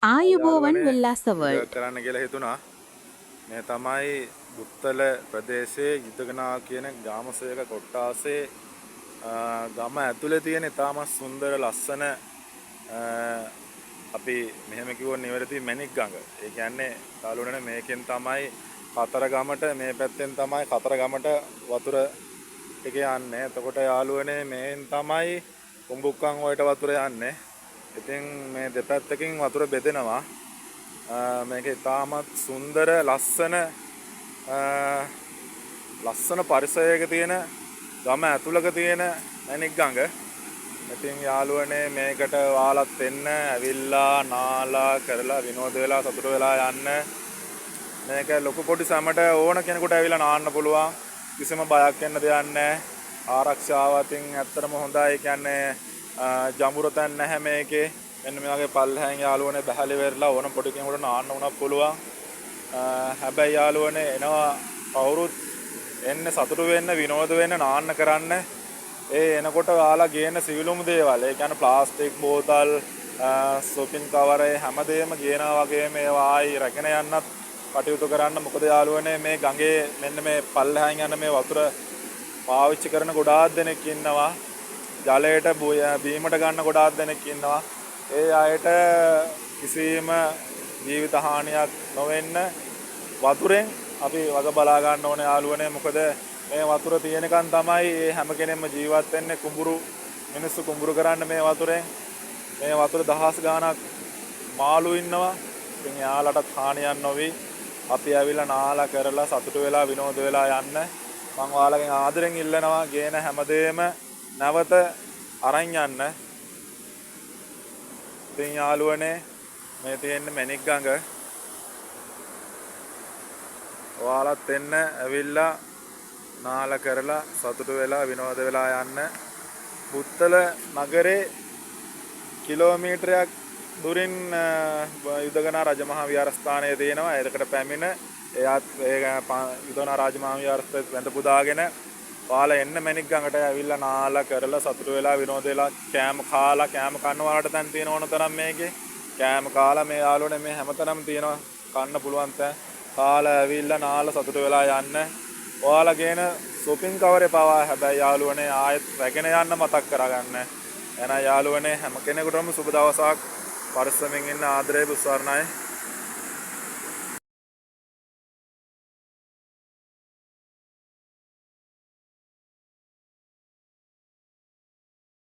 ආයුබෝවන් යාළුවනේ උල්ලාස video world. කරන්න කියලා හිතුණා. මේ තමයි බුත්තල ප්‍රදේශයේ යුදගනාව කියන ග්‍රාමසේවක කොට්ටාසේ ගම ඇතුලේ තියෙන ඉතාමත් සුන්දර ලස්සන අපි මෙහෙම කිව්වොත් නිවැරදි මැණික් ගඟ. ඒ කියන්නේ යාළුවනේ මේකෙන් තමයි කතරගමට මේ පැත්තෙන් තමයි කතරගමට වතුර ටික යන්නේ. එතකොට යාළුවනේ මේෙන් තමයි කුඹුක්කන් වලට වතුර යන්නේ. ඉතින් මේ දෙපැත්තකින් වතුර බෙදෙනවා. මේක ඉතාමත් සුන්දර ලස්සන පරිසරයක තියෙන ගම ඇතුළක තියෙන මැණික් ගඟ. ඉතින් යාළුවනේ මේකට ඔයාලත් එන්න ඇවිල්ලා නාලා කරලා විනෝද වෙලා සතුට වෙලා යන්න. මේක ලොකු පොඩි සැමට ඕන කෙනෙකුට ඇවිල්ලා නාන්න පුළුවන්. කිසිම බයක් වෙන්න දෙයක් නැහැ. ආරක්ෂාව අතින් ඇත්තටම හොඳයි. කියන්නේ ජඹුර තැන් නැහැ මේකේ. මෙන්න මේ වගේ පල්ලෙහාන් යාළුවනේ බහැලි වෙරලා ඕන පොඩි කෙනෙකුට නාන්න උනක් පුළුවන්. හැබැයි යාළුවනේ එනවා කවුරුත් එන්න සතුටු වෙන්න විනෝද වෙන්න නාන්න කරන්න. ඒ එනකොට ඔයාලා ගේන සිවිලුම දේවල්. ඒ කියන්නේ ප්ලාස්ටික් බෝතල්, සොපින් කවර හැමදේම ගේනවා වගේ මේවා ආයි රැගෙන යන්නත් කටයුතු කරන්න. මොකද යාළුවනේ මේ ගඟේ මෙන්න මේ පල්ලෙහාන් යන මේ වතුර පාවිච්චි කරන ගොඩාක් දෙනෙක් ඉන්නවා. ජලයට බීමට ගන්න ගොඩාක් දෙනෙක් ඉන්නවා. ඒ අයට කිසිම ජීවිත හානියක් නොවෙන්න වතුරෙන් අපි වග බලා ගන්න ඕනේ යාළුවනේ. මොකද මේ වතුර තියෙනකන් තමයි මේ හැම කෙනෙක්ම ජීවත් වෙන්නේ. මිනිස්සු කුඹුරු කරන්න මේ වතුරෙන්. මේ වතුර දහස් ගාණක් මාළු ඉන්නවා. ඉතින් යාළුවටත් හානියක් නොවි අපි ඇවිල්ලා නාලා කරලා සතුටු වෙලා විනෝද වෙලා යන්න. මම ඔයාලගෙන් ආදරෙන් ඉල්ලනවා ගේන හැමදේම නැවත අරන් යන්න. ඉතින් යාළුවනේ මේ තියෙන මැණික් ගඟ ඔයාලත් එන්න ඇවිල්ලා නාලා කරලා සතුටු වෙලා විනෝද වෙලා යන්න. බුත්තල නගරේ කිලෝමීටරයක් දුරින් යුදගනා රජමහා විහාරස්ථානය තියෙනවා. ඒකට පැමිණ එයාත් යුදගනා රජමහා විහාරස්ථානයේ වැඳ පුදාගෙන ඔයාලා එන්න මැණික් ගඟට ඇවිල්ලා නාලා කරලා සතුටු වෙලා විනෝද වෙලා කෑම කාලා කෑම කන්න වලට තැන් තියෙන ඕන තරම් මේකේ කෑම කාලා මේ යාළුවනේ මේ හැමතැනම තියෙනවා කන්න පුළුවන් තැන්. කාලා ඇවිල්ලා නාලා සතුටු වෙලා යන්න. ඔයාලා ගේන shopping කවරේ පවා හැබැයි යාළුවනේ ආයෙත් රැගෙන යන්න මතක් කරගන්න. එහෙනම් යාළුවනේ හැම කෙනෙකුටම සුබ දවසක්. පරිස්සමෙන් ඉන්න ආදරේ බුස්වර්ණයි.